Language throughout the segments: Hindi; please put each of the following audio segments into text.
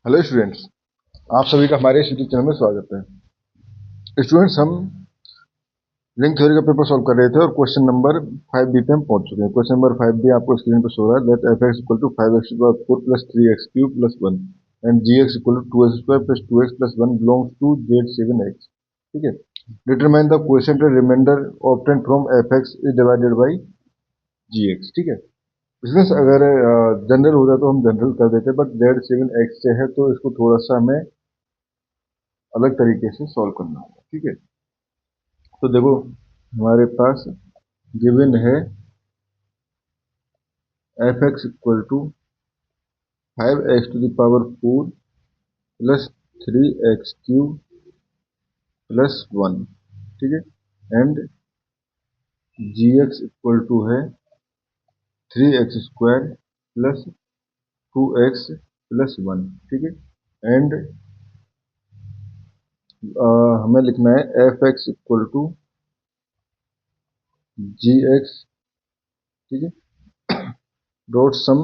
हेलो स्टूडेंट्स, आप सभी का हमारे इस यूट्यूब चैनल में स्वागत है। स्टूडेंट्स, हम रिंग थ्योरी का पेपर सॉल्व कर रहे थे और क्वेश्चन नंबर 5B पे हम पहुंच चुके हैं। क्वेश्चन नंबर 5B आपको स्क्रीन पर शो हो रहा है। That f(x) equal to 5x to power 4 plus 3x cube plus 1 and gx equal to 2x square plus 2x plus 1 belongs to Z7x। ठीक है। Determine the quotient and remainder obtained from fx is divided by gx। ठीक है। बिजनेस अगर जनरल होता तो हम जनरल कर देते, बट Z7x से है तो इसको थोड़ा सा हमें अलग तरीके से सॉल्व करना होगा। ठीक है। तो देखो, हमारे पास गिवन है f(x) equal to 5x to the power 4 plus 3x cube plus 1। ठीक है। एंड gx इक्वल टू है 3x square plus 2x plus 1। ठीक है। एंड हमें लिखना है f(x) इक्वल टू gx। ठीक है। डॉट सम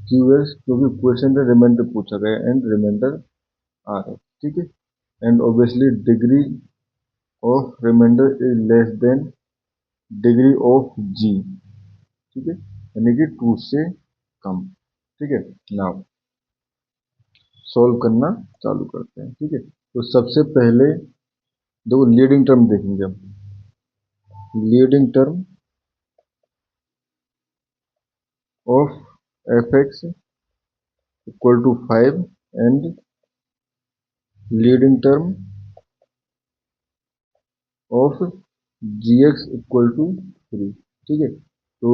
qx, क्योंकि क्वेश्चन में रिमाइंडर पूछा गया एंड रिमाइंडर आ रहा है। ठीक है। And obviously degree of remainder is less than degree of g। ठीक है। यानी कि 2 से कम। ठीक है। नाउ सॉल्व करना चालू करते हैं। ठीक है। तो सबसे पहले देखो, लीडिंग टर्म देखेंगे हम। Leading term of f(x) equal to 5 and leading term of gx equal to 3। ठीक है। तो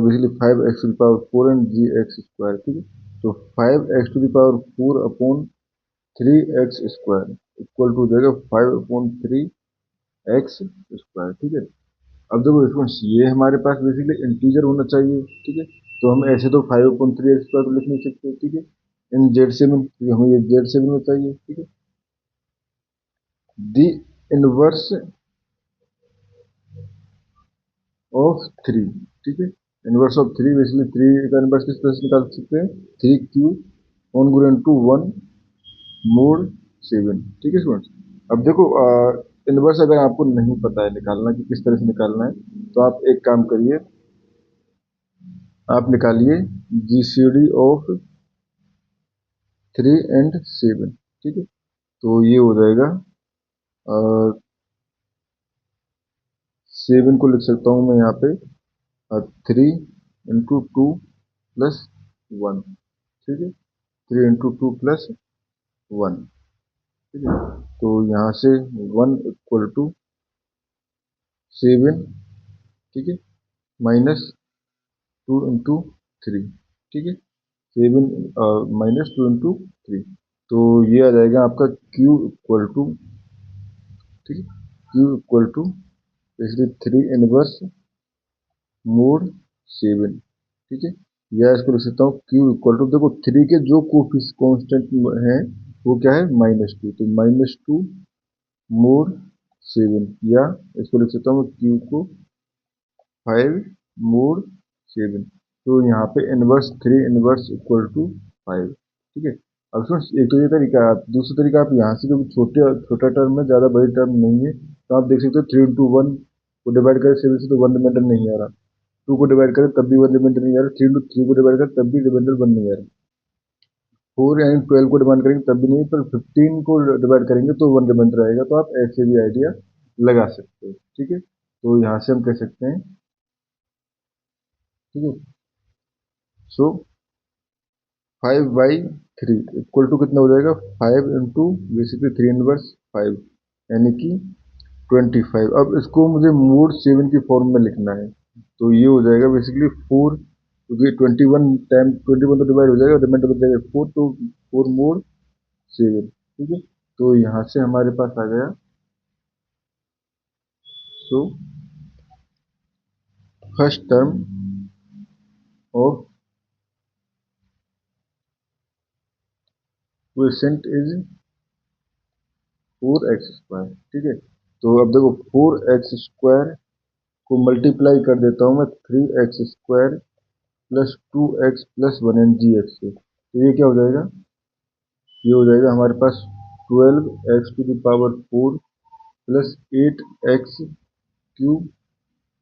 basically 5x to the power 4 and gx square. ठीक है। तो 5x to the power 4 upon 3x square equal to देगा 5 अपॉन 3x स्क्वायर। ठीक है। अब देखो स्टूडेंट्स, ये हमारे पास बेसिकली इंटीजर होना चाहिए। ठीक है। तो हम ऐसे तो 5 अपॉन 3x स्क्वायर तो लिख नहीं सकते। ठीक है। इन Z7, हमें ये Z7 में चाहिए। ठीक है। दी इनवर्स ऑफ 3। ठीक है। इनवर्स ऑफ 3, बेसिकली 3 का इनवर्स किस तरह से निकाल सकते हैं? 3 क्यूब ऑन गुणन टू 1 मोड 7। ठीक है स्टूडेंट्स। अब देखो, इनवर्स अगर आपको नहीं पता है निकालना कि किस तरह से निकालना है, तो आप एक काम करिए, आप निकालिए जीसीडी ऑफ 3 एंड 7। ठीक है। तो ये हो जाएगा 7 को लिख सकता हूँ मैं यहाँ पे 3 इंटू 2 प्लस 1। ठीक है। 3 इंटू 2 प्लस 1। ठीक है। तो यहाँ से 1 इक्वल टू 7। ठीक है। Minus 2 into 3। ठीक है। 7 माइनस 2 इंटू 3। तो ये आ जाएगा आपका Q इक्वल टू, ठीक है, Q इक्वल टू इसलिए 3 इनवर्स मोड 7। ठीक है। या इसको लिख सकता हूँ Q इक्वल टू, देखो 3 के जो कॉन्स्टेंट हैं वो क्या है? -2। तो -2 मोड 7, या इसको लिख सकता हूँ Q को 5 मोड 7। तो यहाँ पे इनवर्स 3 इनवर्स इक्वल टू 5। ठीक है। अब फ्रेंड्स, एक तो ये तरीका है। दूसरा तरीका, आप यहाँ से, क्योंकि छोटा टर्म है, ज़्यादा बड़ी टर्म नहीं है, तो आप देख सकते हो 3 इंटू 1 को डिवाइड करें 7 से तो 1 रिमाइंडर नहीं आ रहा। 2 को डिवाइड करें तब भी 1 रिमाइंडर नहीं आ रहा। 3 इंटू 3 को डिवाइड करें तब भी रिमाइंडर 1 नहीं आ रहा। 4 एंड 12 को डिवाइड करेंगे तब भी नहीं, पर 15 को डिवाइड करेंगे तो 1 रिमाइंडर आएगा। तो आप ऐसे भी आइडिया लगा सकते हो। ठीक है। तो यहाँ से हम कह सकते हैं, ठीक है, सो 5/3 इक्वल टू कितना हो जाएगा? 5 इंटू बेसिकली 3 इनवर्स 5, यानी कि 25। अब इसको मुझे मोड 7 की फॉर्म में लिखना है, तो ये हो जाएगा बेसिकली 4, क्योंकि 21 टाइम 21 तो डिवाइड हो जाएगा, रिमाइंडर बच जाएगा 4, तो 4 मोड 7। ठीक है। तो यहाँ से हमारे पास आ गया, so first term of quotient is 4x square. ठीक है। तो अब देखो 4x स्क्वायर को मल्टीप्लाई कर देता हूँ मैं 3x square plus 2x plus 1 and G X से। तो ये क्या हो जाएगा? ये हो जाएगा हमारे पास 12x⁴ plus 8x³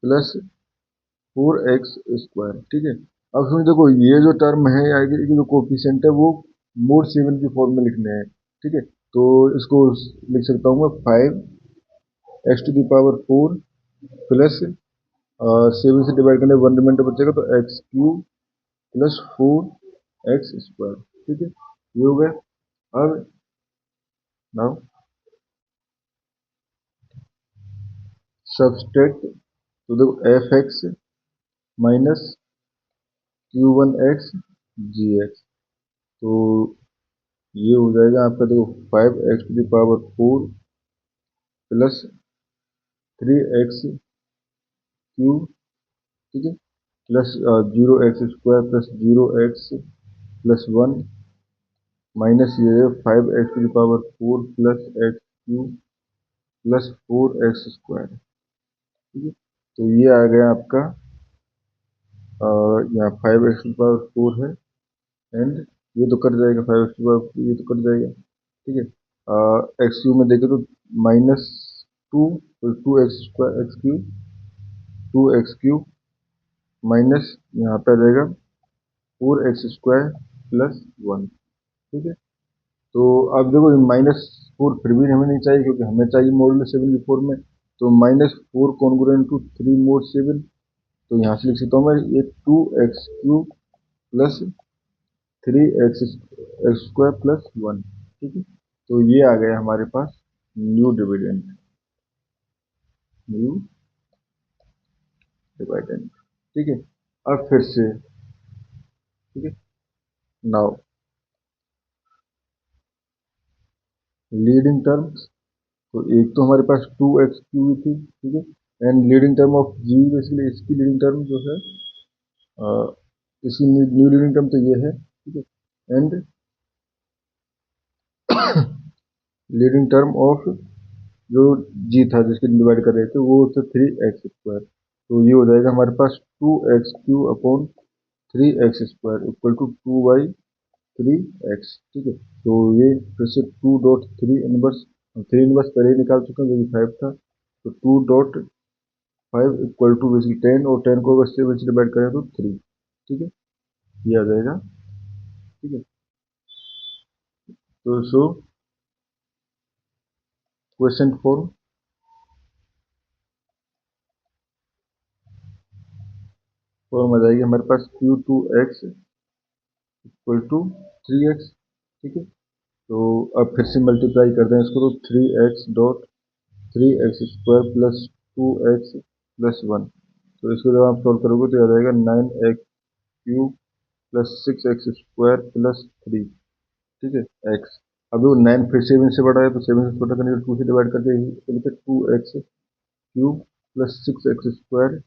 plus 4x²। ठीक है, अब इसमें देखो ये जो टर्म है आगे की जो कोफिशिएंट है वो मोड 7 की फॉर्म में लिखने हैं। ठीक है, तो इसको लिख सकता हूँ मैं 5x⁴ प्लस 7 से डिवाइड करने 1 रिमाइंडर बचेगा तो x³ प्लस 4x²। ठीक है, ये हो गया। अब नाउ सब्सट्रैक्ट, तो देखो fx माइनस q1x gx, तो ये हो जाएगा आपका देखो 5x⁴ प्लस 3x³ ठीक है, plus 0x² plus 0x plus 1 minus ये 5x⁴ plus x³ plus 4x²। ठीक है, तो ये आ गया आपका यहाँ 5x⁴ है एंड ये तो कट जाएगा, 5x⁴ ये तो कट जाएगा। ठीक है, x³ में देखें तो -2 तो 2x³ माइनस यहाँ पे आ जाएगा 4x² प्लस 1। ठीक है, तो अब देखो -4 फिर भी हमें नहीं चाहिए क्योंकि हमें चाहिए मॉड्यूलस 7 की फॉर्म में, तो -4 कॉन्ग्रुएंट टू 3 mod 7, तो यहाँ से लिख सकता हूँ मैं ये 2x³ प्लस 3x² प्लस 1। ठीक है, तो ये आ गया हमारे पास न्यू डिविडेंड, न्यू डिविडेंड। ठीक है, अब फिर से ठीक है, नाउ लीडिंग टर्म्स, तो एक तो हमारे पास 2x³ थी। ठीक है, and leading term of g basically इसकी लीडिंग टर्म जो है इसकी न्यू लीडिंग टर्म तो ये है। ठीक है, एंड लीडिंग टर्म ऑफ जो g था जिसके डिवाइड कर रहे थे वो था 3x², तो ये हो जाएगा हमारे पास 2x³ upon 3x² equal to 2/3x। ठीक है, तो ये फिर से 2.3 इनवर्स, 3 इनवर्स पहले ही निकाल चुके हैं जो कि 5 था, तो 2.5 इक्वल टू बेसिकली 10, और 10 को अगर 7 से डिवाइड करें तो 3। ठीक है, ये आ जाएगा। ठीक है, तो सो क्वेश्चन फॉर्म आ जाएगी हमारे पास q2x इक्वल टू 3x। ठीक है, तो अब फिर से मल्टीप्लाई कर दें इसको, तो 3x² प्लस 2x प्लस 1, तो इसको जब आप सॉल्व करोगे तो आ जाएगा 9x³ प्लस 6x² प्लस 3। ठीक है, x, अब वो 9 फिर 7 से बड़ा है तो 7 से छोटा करने के 2 से डिवाइड करके लिखे 2x³ plus 6x²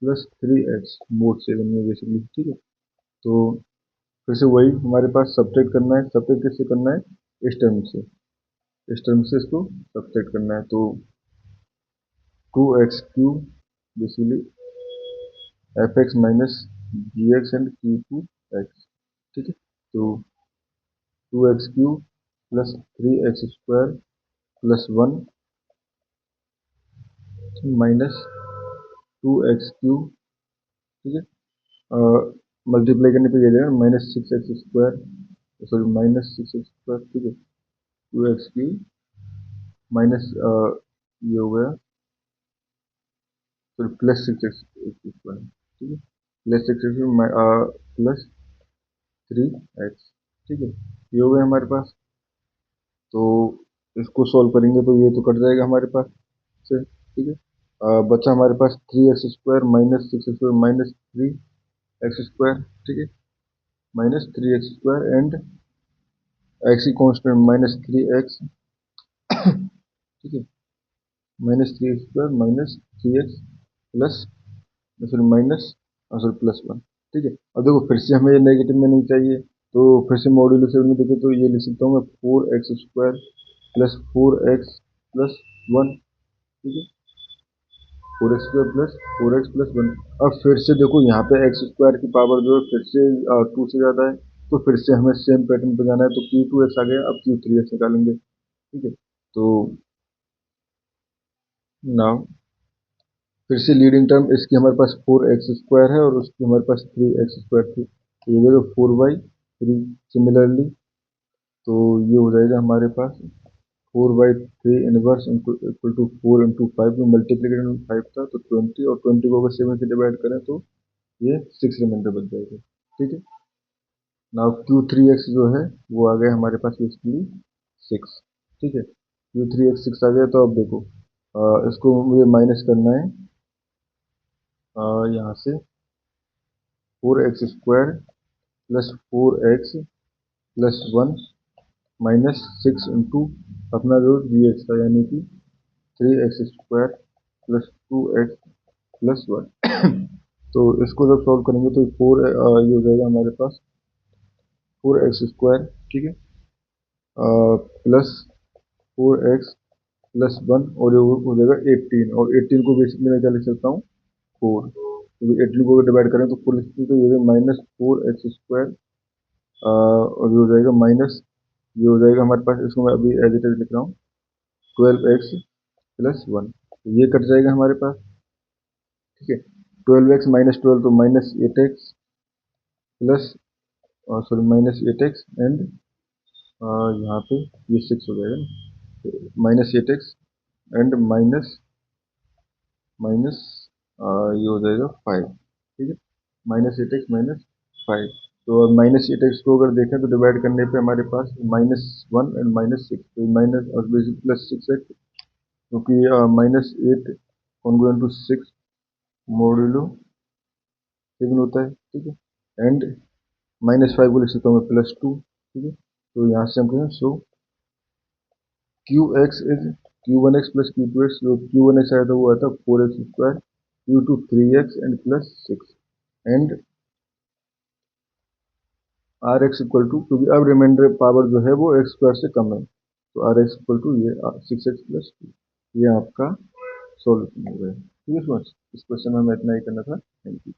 plus 3x mode 7 में बेसिकली। ठीक है, तो फिर से वही हमारे पास सब्ट्रैक्ट करना है। सब्ट्रैक्ट किससे करना है? इस टर्म से, इस टर्म से इसको सब्ट्रैक्ट करना है, तो 2x³ basically fx minus gx and q2x। ठीक है, तो 2x³ plus 3x² plus 1 minus 2x³। ठीक है, मल्टीप्लाई करने पे ये जाएगा -6x², सॉरी -6x²। ठीक है, 2x³ माइनस ये हो गया फिर प्लस 6x²। ठीक है, प्लस 6x प्लस 3x। ठीक है, ये हो गया हमारे पास, तो इसको सॉल्व करेंगे तो ये तो कट जाएगा हमारे पास से। ठीक है, बचा हमारे पास 3x² minus 6x² minus 3x²। ठीक है, माइनस 3x² एंड x की कॉन्स्टेंट -3x। ठीक है, -3x² माइनस 3x प्लस फिर माइनस सॉरी प्लस 1। ठीक है, अब देखो फिर से हमें ये नेगेटिव में नहीं चाहिए, तो फिर से मॉड्यूलो 7 में देखें तो ये लिख सकता हूँ मैं 4x² प्लस 4x प्लस 1। ठीक है, 4x² प्लस 4x प्लस 1। अब फिर से देखो यहाँ पे x² की पावर जो है फिर से 2 से ज़्यादा है, इसको फिर से हमें सेम पैटर्न पे जाना है, तो Q2x आ गया, अब Q3x निकालेंगे, ठीक है। तो नाउ फिर से लीडिंग टर्म इसकी हमारे पास 4x² है और उसकी हमारे पास 3x² थी, तो ये देखो 4/3 सिमिलरली, तो ये हो जाएगा हमारे पास 4/3 इनवर्स इक्वल टू 4 इंटू 5 में मल्टीप्लीकेशन 5 था, तो 20, और 20 को अगर 7 से डिवाइड करें तो ये 6 रिमाइंडर बच जाएगा, ठीक है। नाउ Q3x जो है वो आ गया हमारे पास बेसिकली 6, ठीक है। Q3x 6 आ गया, तो अब देखो इसको मुझे माइनस करना है यहाँ से 4x² plus 4x plus 1 minus 6 into अपना जो dx था, यानी कि 3x² प्लस 2x प्लस 1 तो इसको जब सॉल्व करेंगे तो ये हो जाएगा हमारे पास 4x², ठीक है, प्लस 4x प्लस 1, और ये हो जाएगा 18, और 18 को बेसिकली मैं क्या लिख सकता हूँ 4, क्योंकि 18 को डिवाइड करें तो 4 लिख सकते, तो ये -4x², और ये हो जाएगा माइनस, ये हो जाएगा हमारे पास, इसको मैं अभी एज इट इज लिख रहा हूँ 12x प्लस 1, तो ये कट जाएगा हमारे पास, ठीक है। 12x माइनस 12 तो -8x plus, sorry -8x and यहाँ पे ये 6 हो जाएगा ना, -8x एंड माइनस माइनस ये हो जाएगा 5, ठीक है, -8x -5, तो -8x को अगर देखें तो डिवाइड करने पे हमारे पास -1 एंड -6, तो माइनस और बेसिक प्लस 6x, क्योंकि -8 कॉन्ग्रुएंट टू 6 मॉड्यूलो 7 होता है, ठीक है, एंड -5 को लिख सकता हूँ मैं +2, ठीक है। तो यहाँ से हम कहें सो Qx is Q1x plus Q2x, जो Q1x आया था वो आया था 4x², Q2 3x and plus 6, and Rx equal to, क्योंकि अब रिमाइंडर पावर जो है वो x² से कम है, तो Rx इक्वल टू ये 6x प्लस 2, ये आपका सॉल्यूशन हो गया, ठीक है। इस क्वेश्चन में हमें इतना ही करना था, थैंक यू।